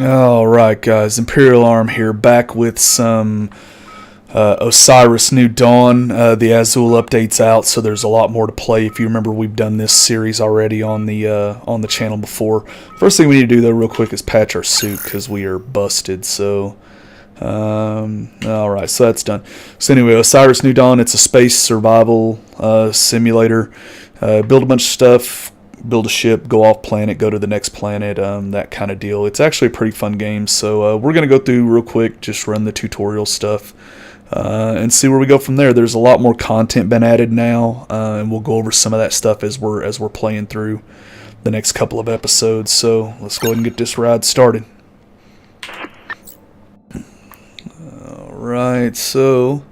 Alright guys, Imperial Arm here, back with some Osiris New Dawn. The Aziel update's out, so there's a lot more to play. If you remember, we've done this series already on the channel before. First thing we need to do though real quick is patch our suit, because we are busted, so... Alright, so that's done. So anyway, Osiris New Dawn, it's a space survival simulator. Build a bunch of stuff, build a ship, go off planet, go to the next planet, that kind of deal. It's actually a pretty fun game, so we're going to go through real quick, just run the tutorial stuff, and see where we go from there. There's a lot more content been added now, and we'll go over some of that stuff as we're playing through the next couple of episodes. So let's go ahead and get this ride started. Alright, so...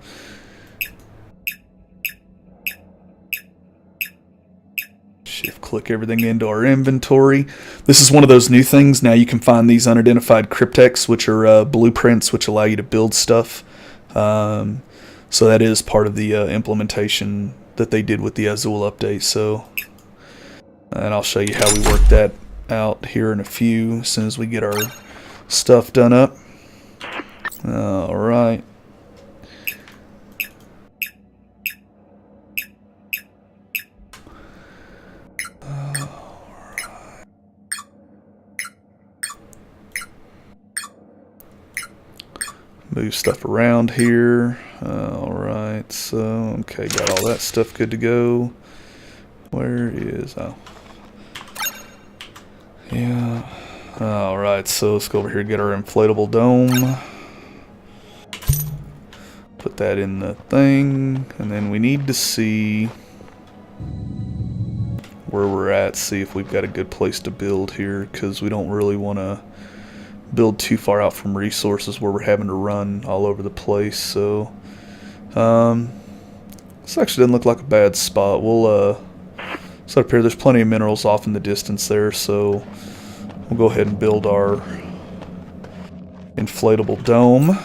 click everything into our inventory. This is one of those new things. Now you can find these unidentified cryptex, which are blueprints which allow you to build stuff. So that is part of the implementation that they did with the Aziel update. So, and I'll show you how we work that out here in a few, as soon as we get our stuff done up. Alright. Move stuff around here. Alright, so, okay, got all that stuff good to go. Where is, oh. Yeah. Alright, so let's go over here and get our inflatable dome. Put that in the thing, and then we need to see where we're at, see if we've got a good place to build here, because we don't really want to build too far out from resources where we're having to run all over the place. So this actually doesn't look like a bad spot. We'll set up here. There's plenty of minerals off in the distance there, so we'll go ahead and build our inflatable dome.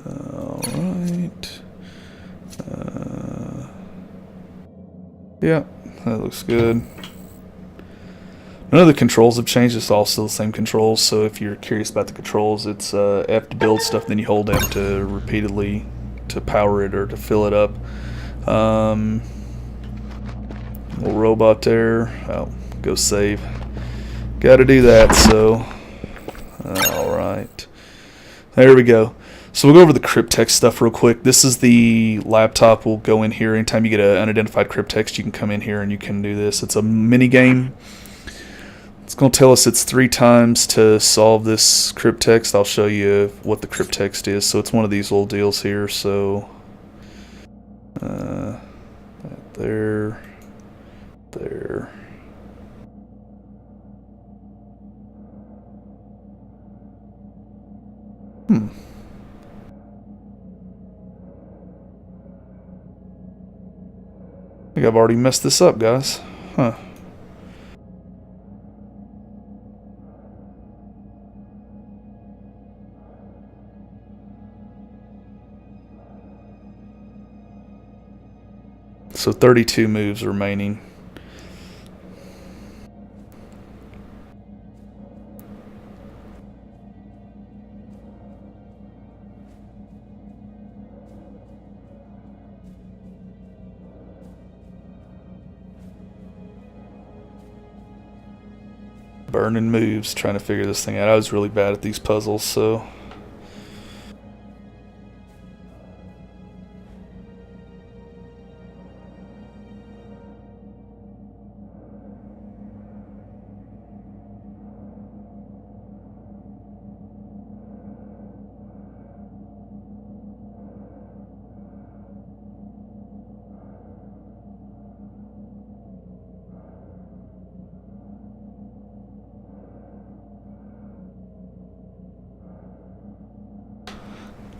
Alright. Yeah, that looks good. None of the controls have changed. It's all still the same controls, so if you're curious about the controls, it's F to build stuff, then you hold F to repeatedly to power it or to fill it up. Little robot there. Oh, go save. Gotta do that, so... Alright. There we go. So we'll go over the cryptex stuff real quick. This is the laptop. We'll go in here. Anytime you get an unidentified cryptex, you can come in here and you can do this. It's a mini game. It's going to tell us it's 3 times to solve this cryptext. I'll show you what the cryptext is. So it's one of these little deals here. So there. I think I've already messed this up, guys. Huh. So 32 moves remaining. Burning moves, trying to figure this thing out. I was really bad at these puzzles, so...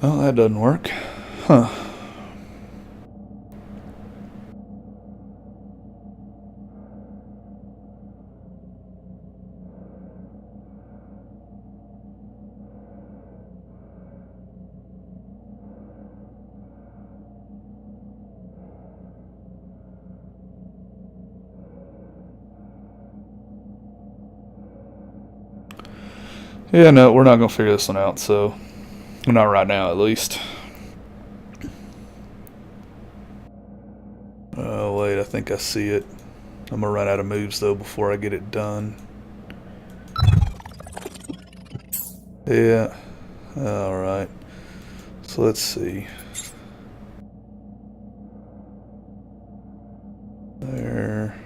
Oh, that doesn't work. Huh. Yeah, no, we're not going to figure this one out, so... Not right now, at least. Oh, wait, I think I see it. I'm going to run out of moves, though, before I get it done. Yeah. Alright. So let's see. There.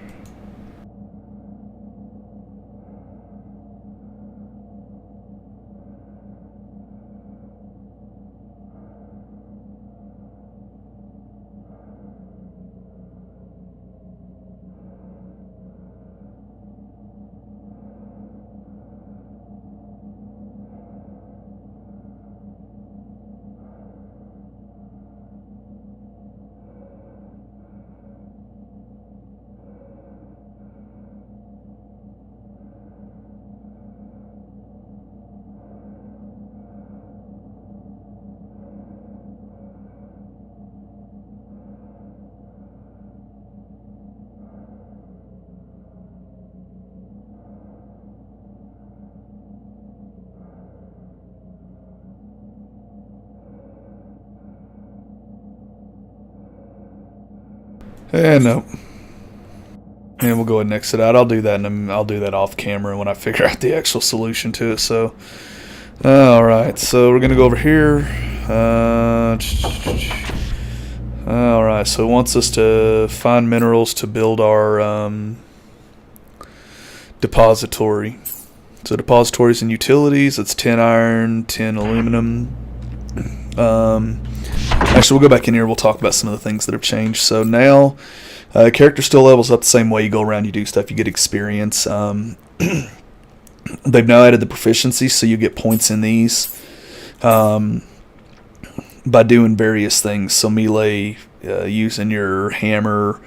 And no. And we'll go ahead and exit out. I'll do that, and I'll do that off camera when I figure out the actual solution to it. So, all right. So we're gonna go over here. All right. So it wants us to find minerals to build our depository. So depositories and utilities. It's 10 iron, 10 aluminum. Actually, we'll go back in here. We'll talk about some of the things that have changed. So now. Character still levels up the same way. You go around, you do stuff, you get experience. They've now added the proficiency, so you get points in these by doing various things. So melee, using your hammer.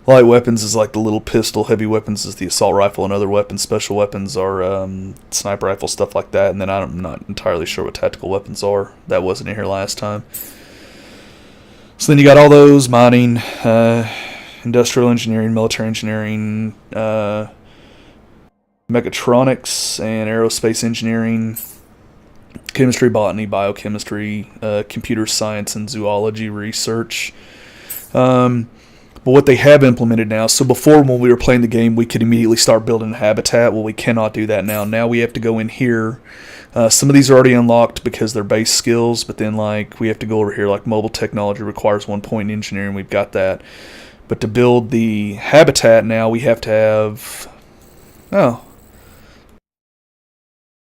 Light weapons is like the little pistol. Heavy weapons is the assault rifle and other weapons. Special weapons are sniper rifle, stuff like that. And then I'm not entirely sure what tactical weapons are. That wasn't in here last time. So then you got all those, mining, industrial engineering, military engineering, mechatronics and aerospace engineering, chemistry, botany, biochemistry, computer science, and zoology research. But what they have implemented now, so before when we were playing the game, we could immediately start building a habitat. Well, we cannot do that now. Now we have to go in here. Some of these are already unlocked because they're base skills, but then like we have to go over here, like mobile technology requires 1 point in engineering. We've got that. But to build the habitat now, we have to have... Oh.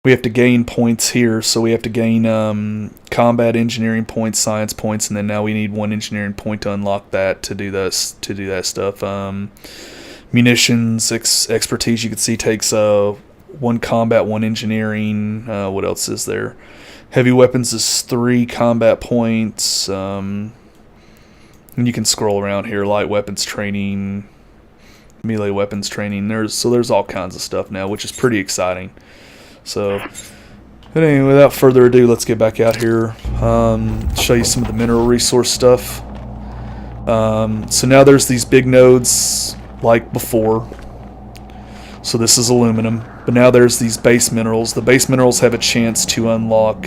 We have to gain points here. So we have to gain combat engineering points, science points, and then now we need 1 engineering point to unlock that to do this, to do that stuff. Munitions, expertise, you can see takes 1 combat, 1 engineering. What else is there? Heavy weapons is 3 combat points. And you can scroll around here. Light weapons training, melee weapons training. There's all kinds of stuff now, which is pretty exciting. So, but anyway, without further ado, let's get back out here. Show you some of the mineral resource stuff. So now there's these big nodes like before. So this is aluminum, but now there's these base minerals. The base minerals have a chance to unlock.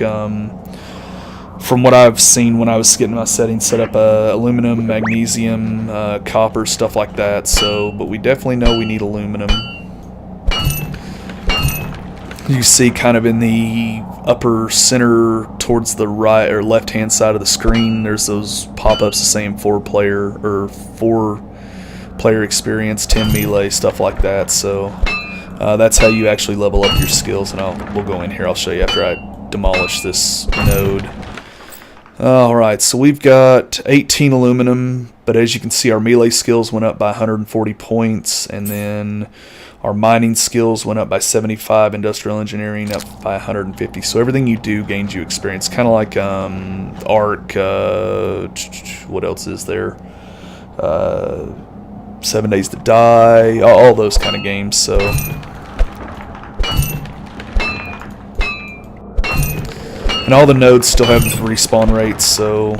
From what I've seen when I was getting my settings set up, aluminum, magnesium, copper, stuff like that. So, but we definitely know we need aluminum. You see kind of in the upper center towards the right or left hand side of the screen, there's those pop-ups saying 4-player or 4-player experience, 10 melee, stuff like that. So that's how you actually level up your skills, and we'll go in here. I'll show you after I demolish this node. Alright, so we've got 18 aluminum, but as you can see our melee skills went up by 140 points, and then our mining skills went up by 75, industrial engineering up by 150. So everything you do gains you experience, kind of like Arc, what else is there? 7 Days to Die, all those kind of games. So and all the nodes still have respawn rates, so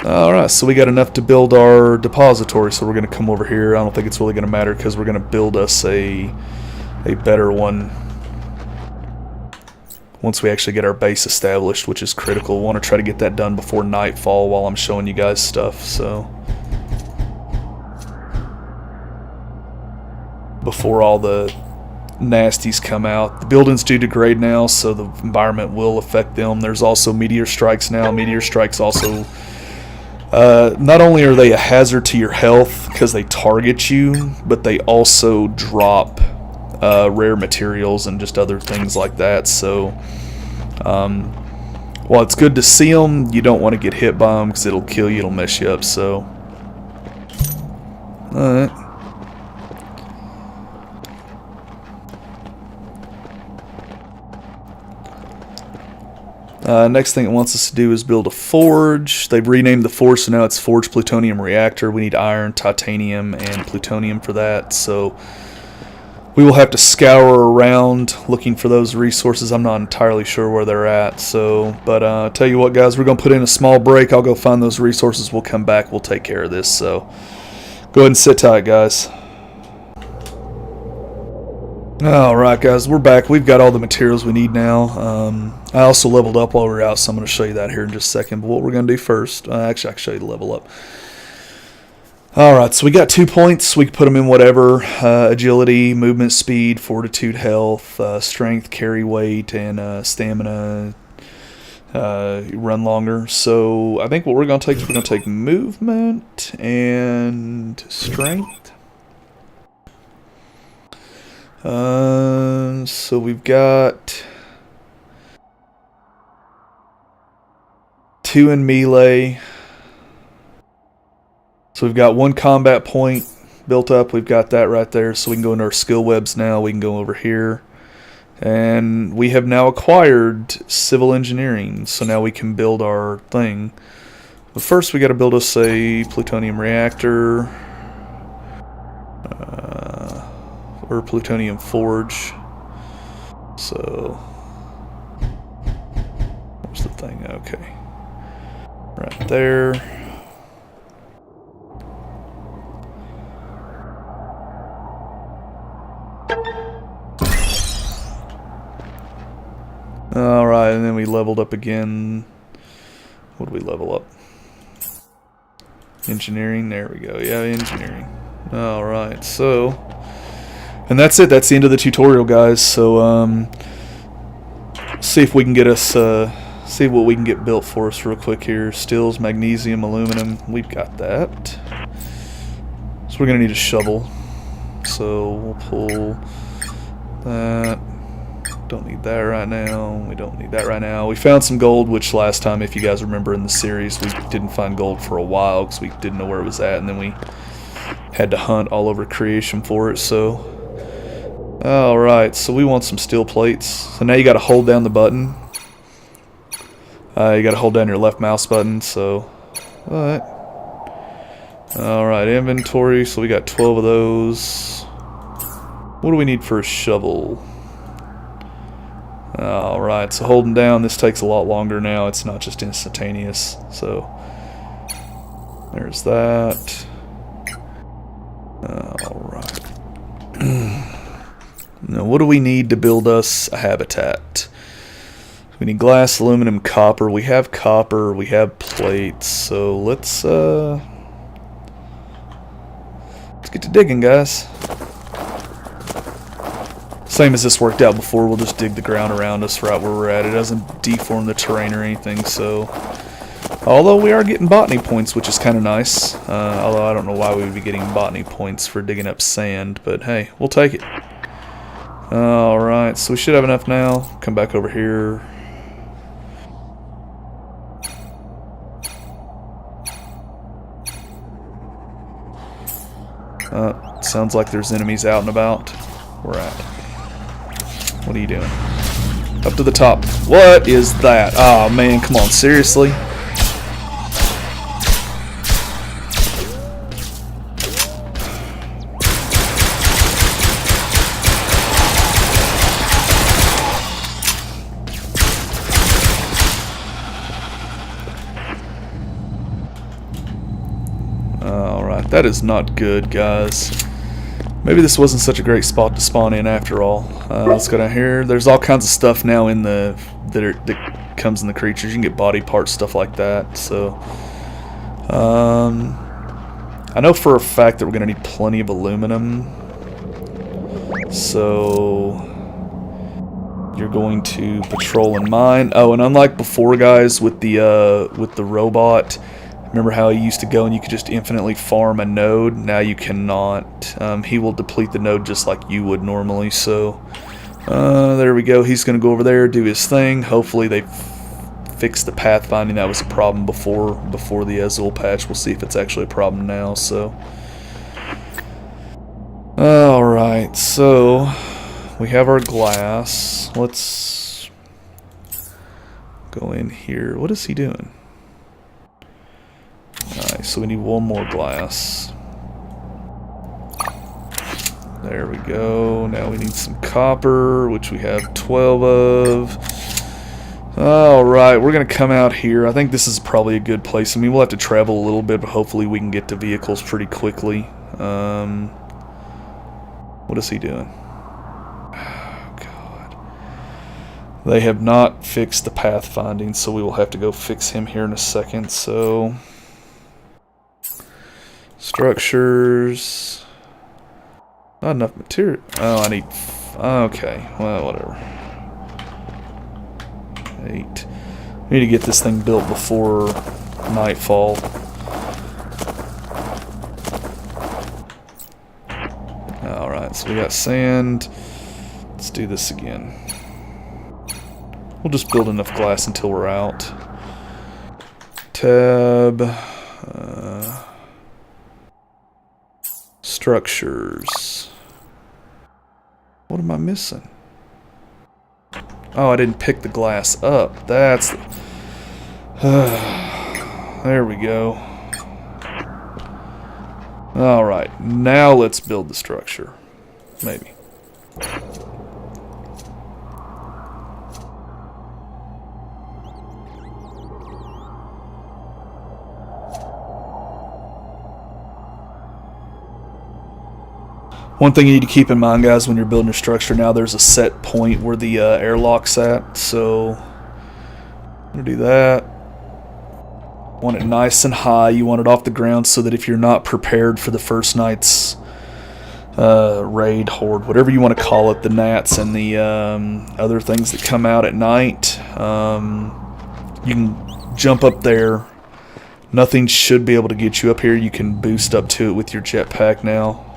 Alright, so we got enough to build our depository, so we're going to come over here. I don't think it's really going to matter because we're going to build us a better one once we actually get our base established, which is critical. We want to try to get that done before nightfall while I'm showing you guys stuff, so before all the nasties come out. The buildings do degrade now, so the environment will affect them. There's also meteor strikes now. Meteor strikes also, not only are they a hazard to your health because they target you, but they also drop rare materials and just other things like that. So while it's good to see them, you don't want to get hit by them because it'll kill you, it'll mess you up. So alright. Next thing it wants us to do is build a forge. They've renamed the forge, so now it's Forged Plutonium Reactor. We need iron, titanium, and plutonium for that. So we will have to scour around looking for those resources. I'm not entirely sure where they're at. So, but tell you what, guys, we're going to put in a small break. I'll go find those resources. We'll come back. We'll take care of this. So go ahead and sit tight, guys. Alright guys, we're back. We've got all the materials we need now. I also leveled up while we were out, so I'm going to show you that here in just a second. But what we're going to do first, actually I can show you the level up. Alright, so we got 2 points. We can put them in whatever. Agility, movement speed, fortitude, health, strength, carry weight, and stamina, run longer. So I think what we're going to take is we're going to take movement and strength. So we've got 2 in melee. So we've got 1 combat point built up. We've got that right there. So we can go into our skill webs now. We can go over here. And we have now acquired civil engineering. So now we can build our thing. But first we got to build us a plutonium reactor. Or plutonium forge. So where's the thing? Okay, right there. All right, and then we leveled up again. What do we level up? Engineering. There we go. Yeah, engineering. All right, so. And that's it. That's the end of the tutorial, guys. So, see if we can get us, see what we can get built for us real quick here. Steels, magnesium, aluminum. We've got that. So we're gonna need a shovel. So we'll pull that. Don't need that right now. We don't need that right now. We found some gold, which last time, if you guys remember in the series, we didn't find gold for a while because we didn't know where it was at, and then we had to hunt all over creation for it. So. Alright, so we want some steel plates. So now you gotta hold down the button. You gotta hold down your left mouse button, so. What? Alright, inventory, so we got 12 of those. What do we need for a shovel? Alright, so holding down, this takes a lot longer now. It's not just instantaneous, so. There's that. Alright. Now, what do we need to build us a habitat? We need glass, aluminum, copper. We have copper. We have plates. So let's get to digging, guys. Same as this worked out before. We'll just dig the ground around us right where we're at. It doesn't deform the terrain or anything. So, although we are getting botany points, which is kind of nice. Although I don't know why we would be getting botany points for digging up sand, but hey, we'll take it. Alright, so we should have enough now. Come back over here. Sounds like there's enemies out and about. Where at? What are you doing? Up to the top. What is that? Oh man, come on, seriously? That is not good, guys. Maybe this wasn't such a great spot to spawn in after all. Let's go down here. There's all kinds of stuff now in the that comes in the creatures. You can get body parts, stuff like that. So, I know for a fact that we're gonna need plenty of aluminum. So you're going to patrol and mine. Oh, and unlike before, guys, with the robot. Remember how he used to go and you could just infinitely farm a node? Now you cannot. He will deplete the node just like you would normally. So, there we go. He's going to go over there, do his thing. Hopefully they fix the pathfinding. That was a problem before the Aziel patch. We'll see if it's actually a problem now. So, alright. So, we have our glass. Let's go in here. What is he doing? Alright, so we need one more glass. There we go. Now we need some copper, which we have 12 of. Alright, we're going to come out here. I think this is probably a good place. I mean, we'll have to travel a little bit, but hopefully we can get to vehicles pretty quickly. What is he doing? Oh, God. They have not fixed the pathfinding, so we will have to go fix him here in a second. So... structures. Not enough material. Oh, I need... okay, well, whatever. 8. We need to get this thing built before nightfall. Alright, so we got sand. Let's do this again. We'll just build enough glass until we're out. Tab... structures. What am I missing? Oh, I didn't pick the glass up. That's... there we go. Alright, now let's build the structure. Maybe. One thing you need to keep in mind, guys, when you're building your structure now, there's a set point where the airlock's at. So, I'm going to do that. Want it nice and high. You want it off the ground so that if you're not prepared for the first night's raid, horde, whatever you want to call it, the gnats and the other things that come out at night, you can jump up there. Nothing should be able to get you up here. You can boost up to it with your jetpack now.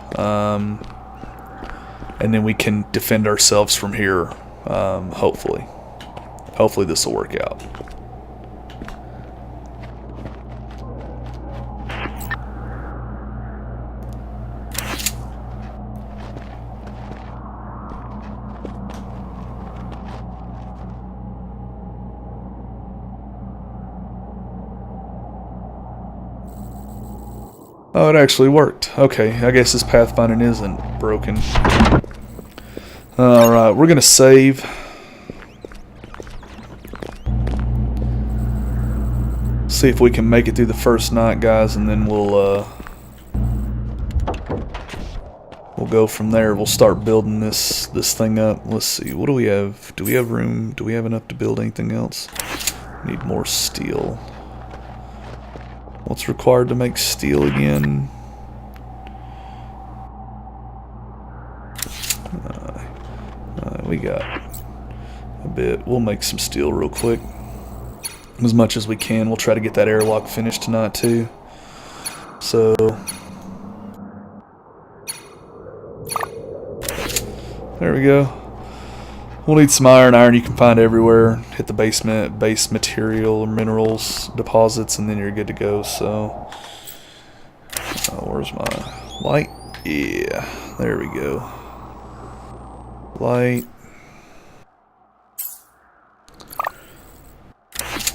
And then we can defend ourselves from here, hopefully. Hopefully this will work out. Oh, it actually worked. Okay, I guess this pathfinding isn't broken. Alright, we're going to save. See if we can make it through the first night, guys, and then we'll go from there. We'll start building this thing up. Let's see, what do we have? Do we have room? Do we have enough to build anything else? Need more steel. What's required to make steel again? We got a bit. We'll make some steel real quick. As much as we can. We'll try to get that airlock finished tonight too. So... there we go. We'll need some iron. Iron you can find everywhere. Hit the basement, base material or minerals deposits, and then you're good to go. So, where's my light? Yeah, there we go. Light.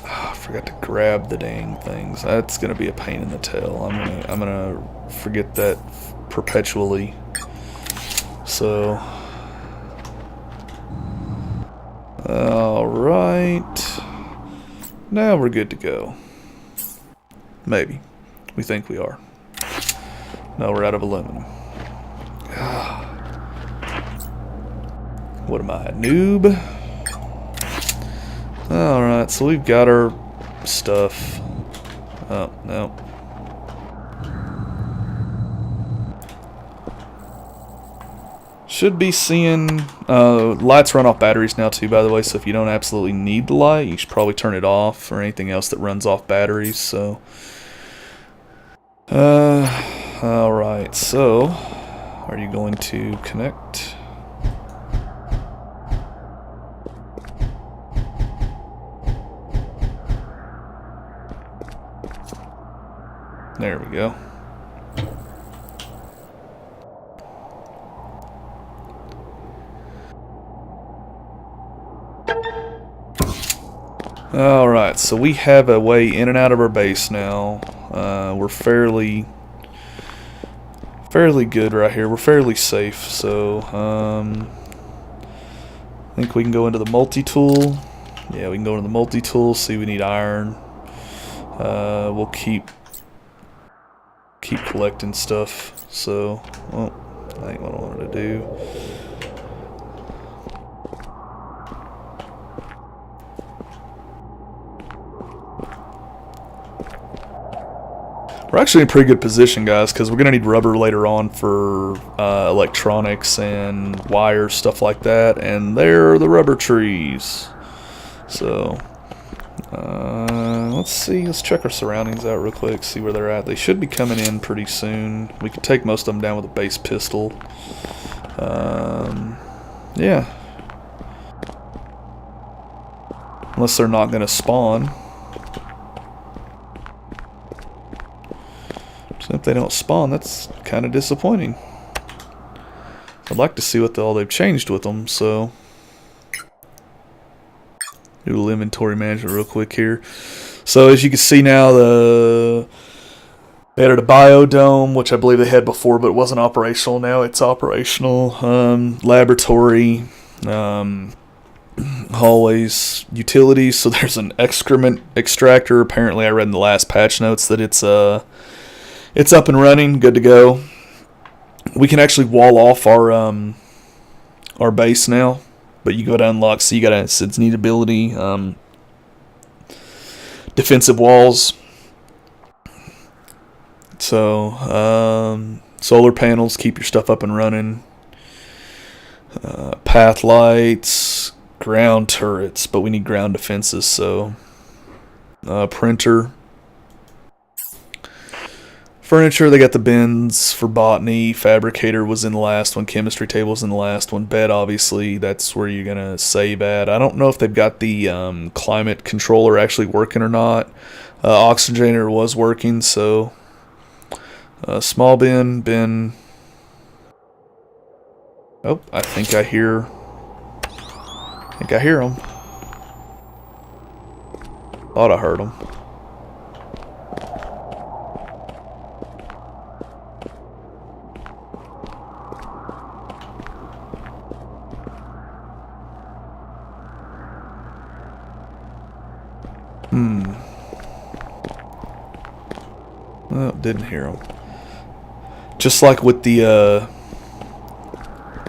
Oh, I forgot to grab the dang things. That's gonna be a pain in the tail. I'm gonna forget that perpetually. So. Alright. Now we're good to go. Maybe. We think we are. No, we're out of aluminum. What am I, a noob? Alright, so we've got our stuff. Oh, no. Should be seeing... lights run off batteries now too, by the way, so if you don't absolutely need the light, you should probably turn it off, or anything else that runs off batteries, so... alright, so... Are you going to connect? There we go. Alright, so we have a way in and out of our base now. We're fairly good right here. We're fairly safe, so I think we can go into the multi-tool. Yeah, we can go into the multi-tool, see we need iron. We'll keep collecting stuff, so, well, that ain't what I wanted to do. We're actually in a pretty good position, guys, because we're going to need rubber later on for electronics and wires, stuff like that, and there are the rubber trees. So, let's see, let's check our surroundings out real quick, see where they're at. They should be coming in pretty soon. We can take most of them down with a base pistol. Yeah. Unless they're not going to spawn. So if they don't spawn, that's kind of disappointing. I'd like to see what all they've changed with them, so... Do a little inventory management real quick here. So as you can see now, they added a biodome, which I believe they had before, but it wasn't operational. Now it's operational. Laboratory, hallways, utilities. So there's an excrement extractor. Apparently, I read in the last patch notes that it's up and running, good to go. We can actually wall off our base now. But you go to unlock, so you got its neat ability, defensive walls. So, solar panels, keep your stuff up and running. Path lights, ground turrets, but we need ground defenses, so. Printer. Furniture, they got the bins for botany. Fabricator was in the last one. Chemistry table was in the last one. Bed, obviously, that's where you're going to save at. I don't know if they've got the climate controller actually working or not. Oxygenator was working, so... small bin... Oh, I think I hear them. Thought I heard them. Oh, didn't hear them. Just like with the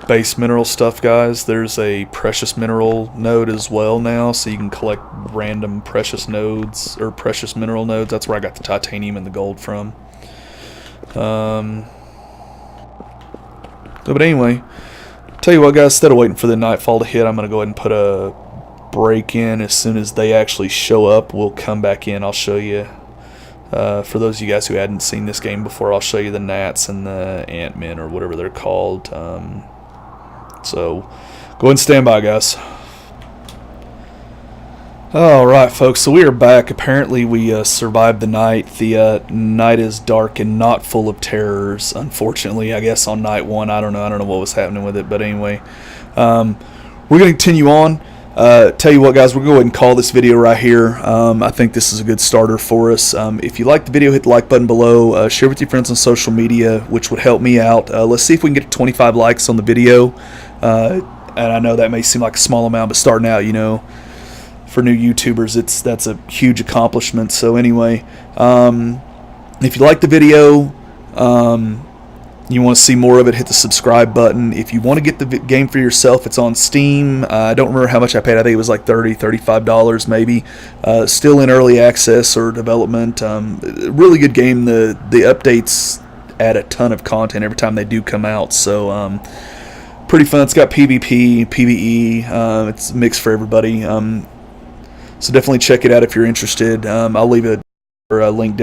base mineral stuff, guys, there's a precious mineral node as well now, so you can collect random precious nodes, or precious mineral nodes. That's where I got the titanium and the gold from. But anyway, tell you what, guys, instead of waiting for the nightfall to hit, I'm going to go ahead and put a break in. As soon as they actually show up, we'll come back in. I'll show you. For those of you guys who hadn't seen this game before, I'll show you the gnats and the ant-men, or whatever they're called. So, go ahead and stand by, guys. Alright, folks, so we are back. Apparently we survived the night. The night is dark and not full of terrors, unfortunately. I guess on night one, I don't know what was happening with it, but anyway. We're going to continue on. Tell you what, guys, we're going to go ahead and call this video right here. I think this is a good starter for us. If you like the video, hit the like button below. Share with your friends on social media, which would help me out. Let's see if we can get to 25 likes on the video. And I know that may seem like a small amount, but starting out, you know, for new YouTubers, that's a huge accomplishment. So anyway, if you like the video, you want to see more of it, hit the subscribe button. If you want to get the game for yourself, it's on Steam. I don't remember how much I paid. I think it was like $30, $35 maybe. Still in early access or development. Really good game. The updates add a ton of content every time they do come out. So pretty fun. It's got PvP, PvE. It's mixed for everybody. So definitely check it out if you're interested. I'll leave a link down